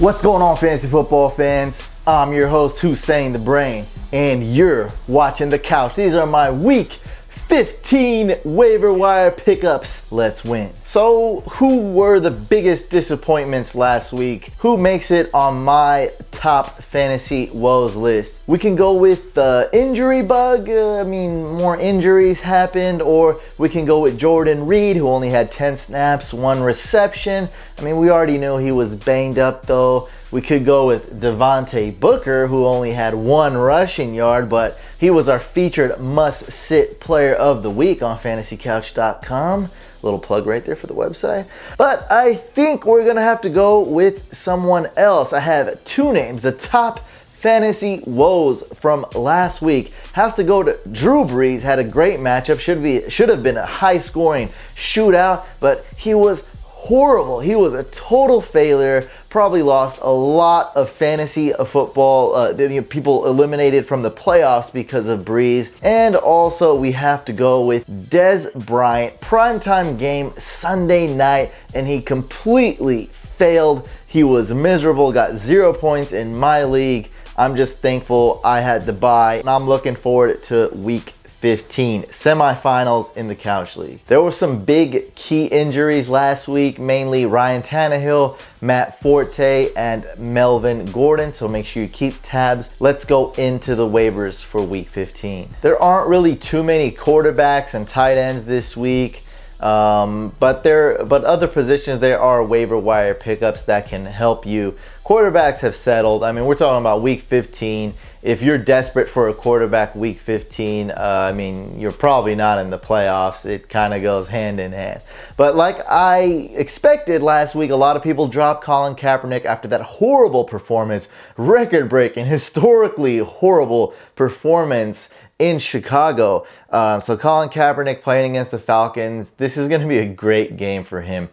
What's going on, fantasy football fans? I'm your host, Hussein the Brain, and you're watching The Couch. These are my Week 15 waiver wire pickups. Let's win. So, who were the biggest disappointments last week? Who makes it on my top fantasy woes list? We can go with the injury bug. More injuries happened, or we can go with Jordan Reed, who only had 10 snaps, 1 reception. We already knew he was banged up though. We could go with Devontae Booker, who only had 1 rushing yard, but he was our featured must-sit player of the week on fantasycouch.com. Little plug right there for the website. But I think we're going to have to go with someone else. I have 2 names. The top fantasy woes from last week has to go to Drew Brees. Had a great matchup. Should have been a high-scoring shootout, but he was horrible. He was a total failure. Probably lost a lot of fantasy football. People eliminated from the playoffs because of Breeze. And also we have to go with Dez Bryant. Primetime game Sunday night, and he completely failed. He was miserable, got 0 points in my league. I'm just thankful I had to buy. And I'm looking forward to week 15 semifinals in the Couch League. There were some big key injuries last week, mainly Ryan Tannehill, Matt Forte, and Melvin Gordon, so make sure you keep tabs. Let's go into the waivers for week 15. There aren't really too many quarterbacks and tight ends this week, but other positions there are waiver wire pickups that can help you. Quarterbacks have settled. We're talking about week 15. If you're desperate for a quarterback week 15, you're probably not in the playoffs. It kind of goes hand in hand. But like I expected last week, a lot of people dropped Colin Kaepernick after that horrible performance, record-breaking, historically horrible performance in Chicago. So Colin Kaepernick playing against the Falcons, this is going to be a great game for him.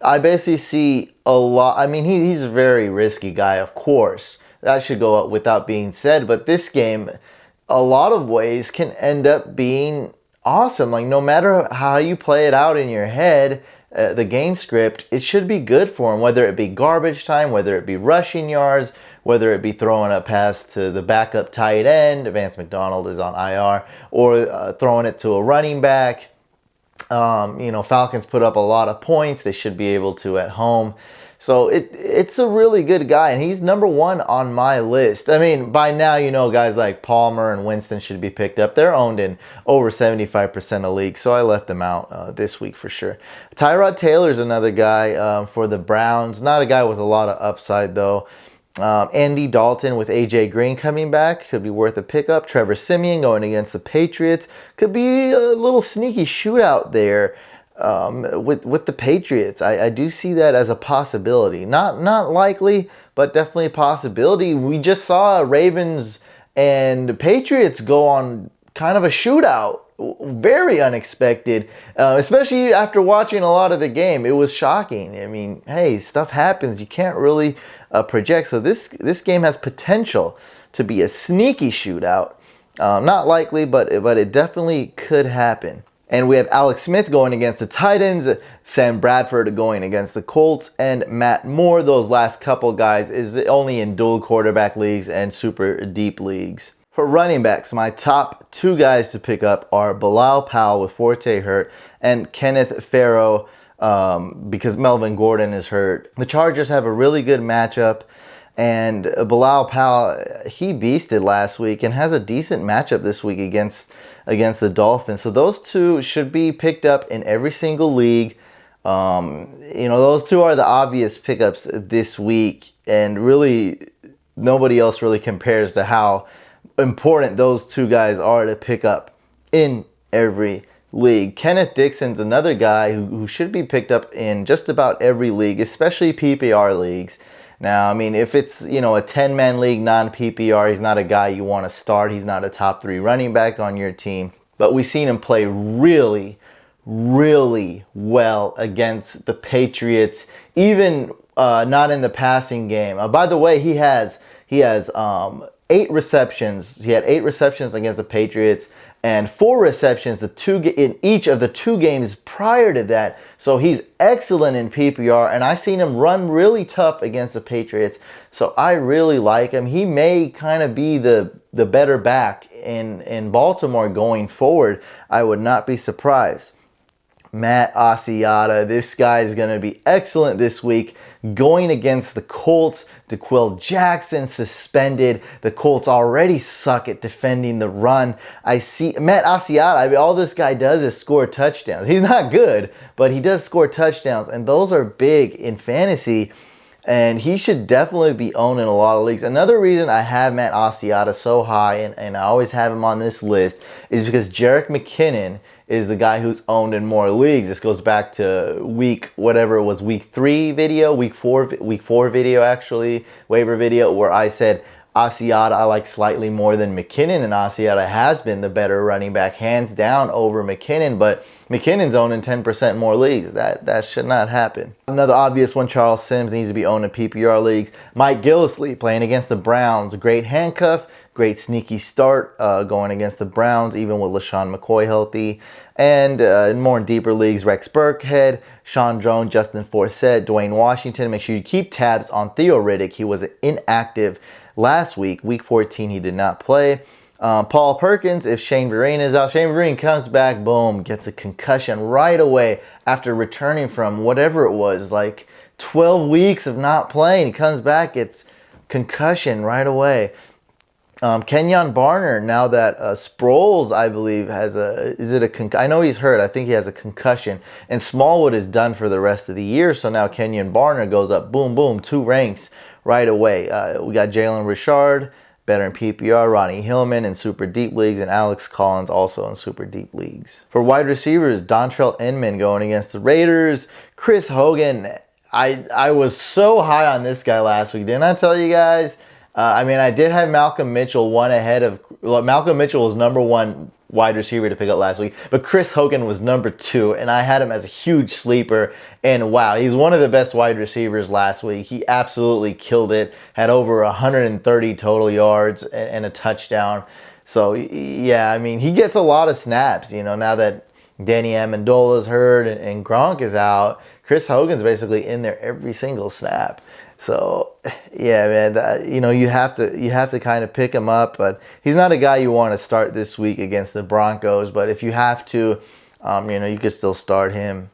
I basically see a lot. He's a very risky guy, of course. That should go up without being said. But this game, a lot of ways, can end up being awesome. No matter how you play it out in your head, the game script, it should be good for him. Whether it be garbage time, whether it be rushing yards, whether it be throwing a pass to the backup tight end, Vance McDonald is on IR, or throwing it to a running back. Falcons put up a lot of points. They should be able to at home. So it's a really good guy, and he's number 1 on my list. By now, guys like Palmer and Winston should be picked up. They're owned in over 75% of leagues, so I left them out this week for sure. Tyrod Taylor's another guy for the Browns. Not a guy with a lot of upside, though. Andy Dalton with A.J. Green coming back could be worth a pickup. Trevor Siemian going against the Patriots could be a little sneaky shootout there. With the Patriots, I do see that as a possibility. Not likely, but definitely a possibility. We just saw Ravens and Patriots go on kind of a shootout. Very unexpected, especially after watching a lot of the game. It was shocking. Hey, stuff happens. You can't really project. So this game has potential to be a sneaky shootout. Not likely, but it definitely could happen. And we have Alex Smith going against the Titans, Sam Bradford going against the Colts, and Matt Moore. Those last couple guys is only in dual quarterback leagues and super deep leagues. For running backs, my top 2 guys to pick up are Bilal Powell with Forte hurt and Kenneth Farrow because Melvin Gordon is hurt. The Chargers have a really good matchup, and Bilal Powell, he beasted last week and has a decent matchup this week against the Dolphins. So those 2 should be picked up in every single league. Those 2 are the obvious pickups this week, and really nobody else really compares to how important those 2 guys are to pick up in every league. Kenneth Dixon's another guy who should be picked up in just about every league, especially PPR leagues. Now, if it's, a 10-man league, non-PPR, he's not a guy you want to start. He's not a top 3 running back on your team. But we've seen him play really, really well against the Patriots, even not in the passing game. By the way, he has 8 receptions. He had 8 receptions against the Patriots and 4 receptions in each of the 2 games prior to that. So he's excellent in PPR, and I've seen him run really tough against the Patriots. So I really like him. He may kind of be the better back in Baltimore going forward. I would not be surprised. Matt Asiata, this guy is going to be excellent this week going against the Colts. DeQuil Jackson suspended. The Colts already suck at defending the run. I see Matt Asiata, I mean, all this guy does is score touchdowns. He's not good, but he does score touchdowns, and those are big in fantasy, and he should definitely be owned in a lot of leagues. Another reason I have Matt Asiata so high, and I always have him on this list, is because Jerick McKinnon is the guy who's owned in more leagues. This goes back to week 3 video, week 4 video actually, waiver video, where I said Asiata I like slightly more than McKinnon, and Asiata has been the better running back hands down over McKinnon, but McKinnon's owned in 10% more leagues. That should not happen. Another obvious one, Charles Sims needs to be owned in PPR leagues. Mike Gillislee playing against the Browns, great handcuff, great sneaky start going against the Browns, even with LaShawn McCoy healthy. And in more deeper leagues, Rex Burkhead, Sean Jones, Justin Forsett, Dwayne Washington. Make sure you keep tabs on Theo Riddick. He was inactive last week. Week 14, he did not play. Paul Perkins, if Shane Vereen is out, Shane Vereen comes back, boom, gets a concussion right away after returning from whatever it was, like 12 weeks of not playing. He comes back, gets concussion right away. Kenyon Barner, now that Sproles, I believe, has I know he's hurt. I think he has a concussion. And Smallwood is done for the rest of the year. So now Kenyon Barner goes up, boom, boom, 2 ranks right away. We got Jalen Richard, better in PPR, Ronnie Hillman in super deep leagues, and Alex Collins also in super deep leagues. For wide receivers, Dontrell Inman going against the Raiders. Chris Hogan, I was so high on this guy last week. Didn't I tell you guys? I mean, I did have Malcolm Mitchell Malcolm Mitchell was number 1 wide receiver to pick up last week, but Chris Hogan was number 2, and I had him as a huge sleeper, and wow, he's one of the best wide receivers last week. He absolutely killed it, had over 130 total yards and a touchdown. So, yeah, I mean, he gets a lot of snaps, now that Danny Amendola's hurt and Gronk is out. Chris Hogan's basically in there every single snap. So, yeah, man, you have to kind of pick him up, but he's not a guy you want to start this week against the Broncos. But if you have to, you could still start him.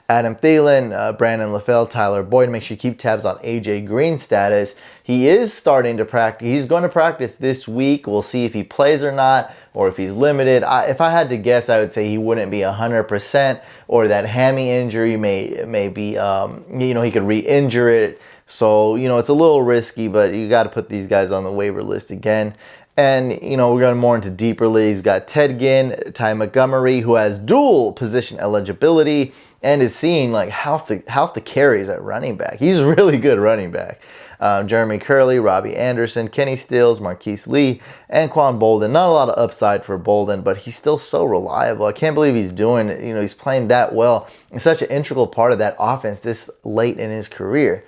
Adam Thielen, Brandon LaFell, Tyler Boyd. Make sure you keep tabs on AJ Green's status. He is starting to practice. He's going to practice this week. We'll see if he plays or not, or if he's limited. If I had to guess, I would say he wouldn't be 100%, or that hammy injury may be, he could re-injure it. So, it's a little risky, but you got to put these guys on the waiver list again. And, we're going more into deeper leagues. We've got Ted Ginn, Ty Montgomery, who has dual position eligibility and is seeing like half the carries at running back. He's a really good running back. Jeremy Curley, Robbie Anderson, Kenny Stills, Marquise Lee, and Quan Bolden. Not a lot of upside for Bolden, but he's still so reliable. I can't believe he's doing it. He's playing that well. He's such an integral part of that offense this late in his career.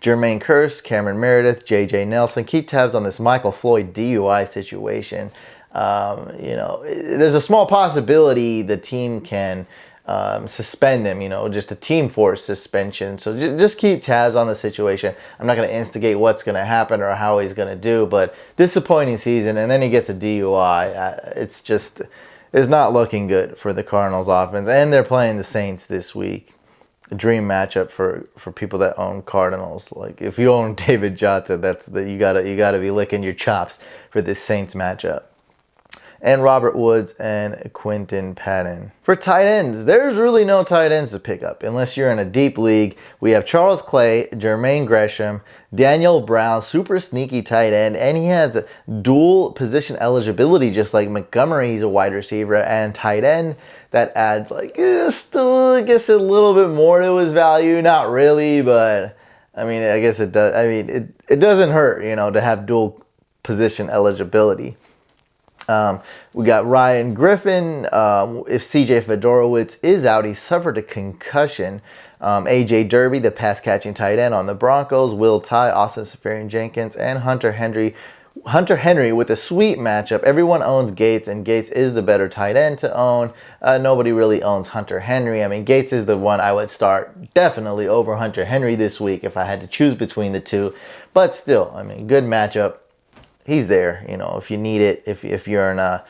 Jermaine Kearse, Cameron Meredith, J.J. Nelson. Keep tabs on this Michael Floyd DUI situation. There's a small possibility the team can suspend him, just a team force suspension. So just keep tabs on the situation. I'm not going to instigate what's going to happen or how he's going to do, but disappointing season, and then he gets a DUI. It's not looking good for the Cardinals offense, and they're playing the Saints this week. A dream matchup for people that own Cardinals. Like if you own David Jota, you gotta be licking your chops for this Saints matchup. And Robert Woods and Quinton Patton. For tight ends, there's really no tight ends to pick up unless you're in a deep league. We have Charles Clay, Jermaine Gresham, Daniel Brown, super sneaky tight end, and he has dual position eligibility just like Montgomery. He's a wide receiver and tight end. That adds still, I guess, a little bit more to his value. Not really, but I mean, I guess it does. I mean, it doesn't hurt, to have dual position eligibility. We got Ryan Griffin. If CJ Fedorowicz is out, he suffered a concussion. AJ Derby, the pass catching tight end on the Broncos. Will Tye, Austin Seferian Jenkins, and Hunter Henry Hunter Henry with a sweet matchup. Everyone owns Gates, and Gates is the better tight end to own. Nobody really owns Hunter Henry. I mean, Gates is the one I would start definitely over Hunter Henry this week if I had to choose between the two. But still, I mean, good matchup. He's there, you know, if you need it, if you're in a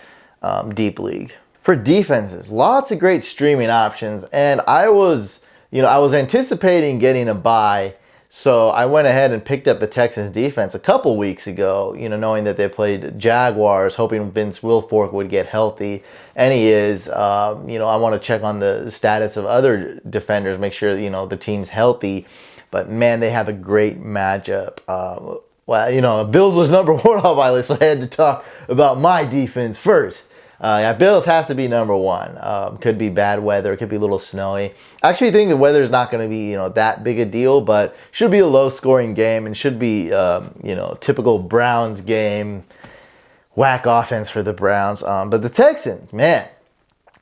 deep league. For defenses, lots of great streaming options, and I was anticipating getting a bye. So I went ahead and picked up the Texans defense a couple weeks ago, you know, knowing that they played Jaguars, hoping Vince Wilfork would get healthy. And he is. I want to check on the status of other defenders, make sure, you know, the team's healthy. But, man, they have a great matchup. Bills was number one on my list, so I had to talk about my defense first. Bills has to be number one. Could be bad weather. It could be a little snowy. I actually think the weather is not going to be, that big a deal, but should be a low-scoring game and should be, typical Browns game. Whack offense for the Browns. But the Texans, man,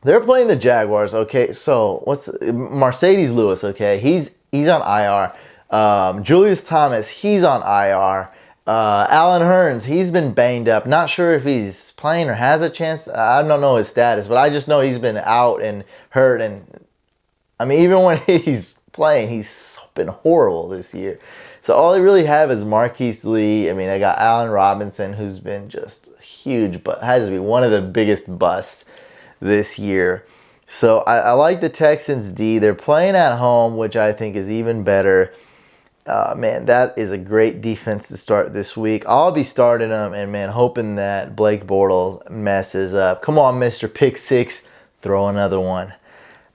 they're playing the Jaguars. Okay, so what's Mercedes Lewis? Okay, he's on IR. Julius Thomas, he's on IR. Allen Hurns, he's been banged up. Not sure if he's playing or has a chance. I don't know his status, but I just know he's been out and hurt. And I mean, even when he's playing, he's been horrible this year. So all they really have is Marquise Lee. I mean, I got Allen Robinson, who's been just huge, but has to be one of the biggest busts this year. So I like the Texans D. They're playing at home, which I think is even better. Man, that is a great defense to start this week. I'll be starting them and, man, hoping that Blake Bortles messes up. Come on, Mr. Pick Six. Throw another one.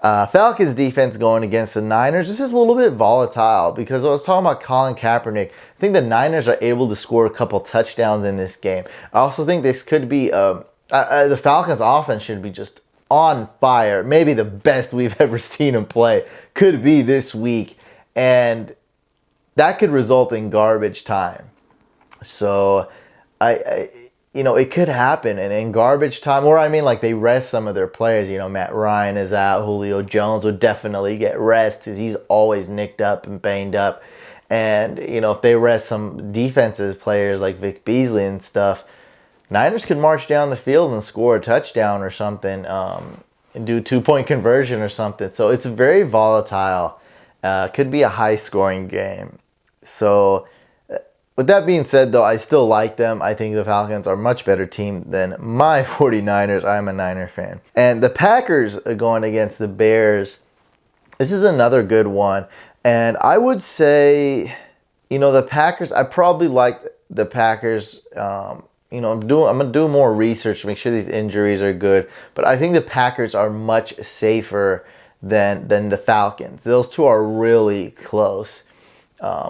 Falcons defense going against the Niners. This is a little bit volatile because I was talking about Colin Kaepernick. I think the Niners are able to score a couple touchdowns in this game. I also think this could be the Falcons offense should be just on fire. Maybe the best we've ever seen them play could be this week. And that could result in garbage time. So, it could happen. And in garbage time, or I mean, like they rest some of their players. Matt Ryan is out. Julio Jones would definitely get rest because he's always nicked up and banged up. And, if they rest some defensive players like Vic Beasley and stuff, Niners could march down the field and score a touchdown or something and do a 2-point conversion or something. So it's very volatile. Could be a high-scoring game. So, with that being said, though, I still like them. I think the Falcons are a much better team than my 49ers. I'm a Niner fan. And the Packers are going against the Bears. This is another good one. And I would say, the Packers, I probably like the Packers. I'm going to do more research to make sure these injuries are good. But I think the Packers are much safer than the Falcons. Those two are really close.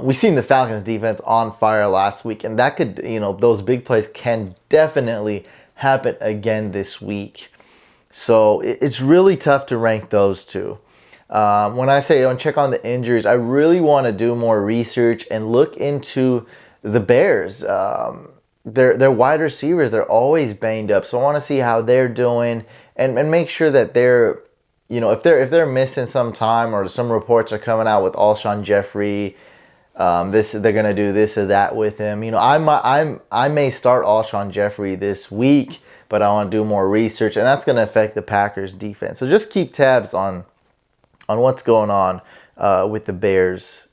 We've seen the Falcons defense on fire last week, and that could, those big plays can definitely happen again this week. So it's really tough to rank those two. When I say check on the injuries, I really want to do more research and look into the Bears. Their wide receivers, they're always banged up. So I want to see how they're doing and make sure that they're, if they're missing some time or some reports are coming out with Alshon Jeffrey, they're gonna do this or that with him. I may start Alshon Jeffrey this week, but I want to do more research, and that's gonna affect the Packers defense. So just keep tabs on what's going on with the Bears.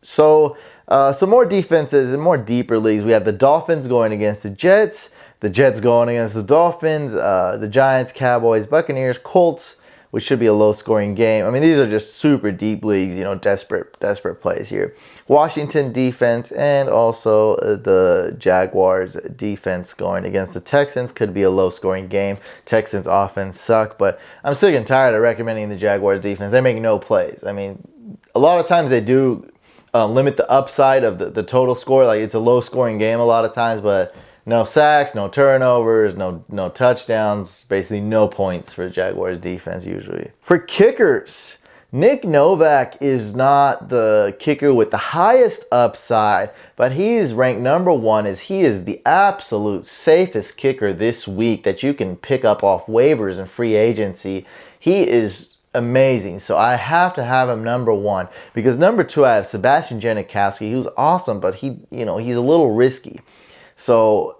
So some more defenses and more deeper leagues. We have the Dolphins going against the Jets going against the Dolphins, the Giants, Cowboys, Buccaneers, Colts, which should be a low-scoring game. I mean, these are just super deep leagues, desperate plays here. Washington defense and also the Jaguars defense going against the Texans could be a low-scoring game. Texans offense suck, but I'm sick and tired of recommending the Jaguars defense. They make no plays. I mean, a lot of times they do limit the upside of the total score. Like, it's a low-scoring game a lot of times, but no sacks, no turnovers, no touchdowns, basically no points for Jaguars defense usually. For kickers, Nick Novak is not the kicker with the highest upside, but he is ranked number one as he is the absolute safest kicker this week that you can pick up off waivers and free agency. He is amazing, so I have to have him number one because number two I have Sebastian Janikowski, who's awesome, but he's a little risky. So,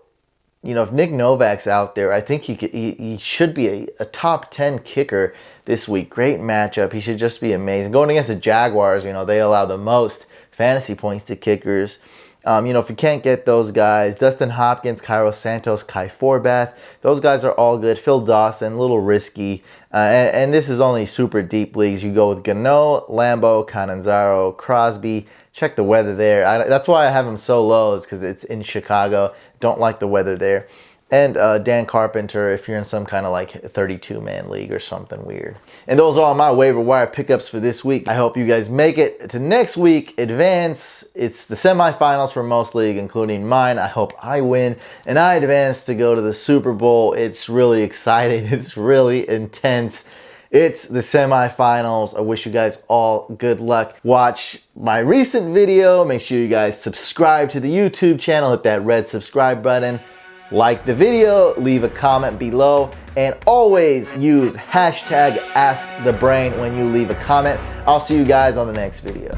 you know, if Nick Novak's out there, I think he should be a top 10 kicker this week. Great matchup. He should just be amazing. Going against the Jaguars, you know, they allow the most fantasy points to kickers. You know, if you can't get those guys, Dustin Hopkins, Cairo Santos, Kai Forbath, those guys are all good. Phil Dawson, a little risky. And this is only super deep leagues. You go with Gano, Lambo, Cananzaro, Crosby. Check the weather there. That's why I have him so low, is because it's in Chicago. Don't like the weather there. And Dan Carpenter if you're in some kind of like 32-man league or something weird. And those are all my waiver wire pickups for this week. I hope you guys make it to next week. Advance. It's the semifinals for most league, including mine. I hope I win and I advance to go to the Super Bowl. It's really exciting. It's really intense. It's the semifinals. I wish you guys all good luck. Watch my recent video. Make sure you guys subscribe to the YouTube channel. Hit that red subscribe button. Like the video, leave a comment below, and always use hashtag AskTheBrain when you leave a comment. I'll see you guys on the next video.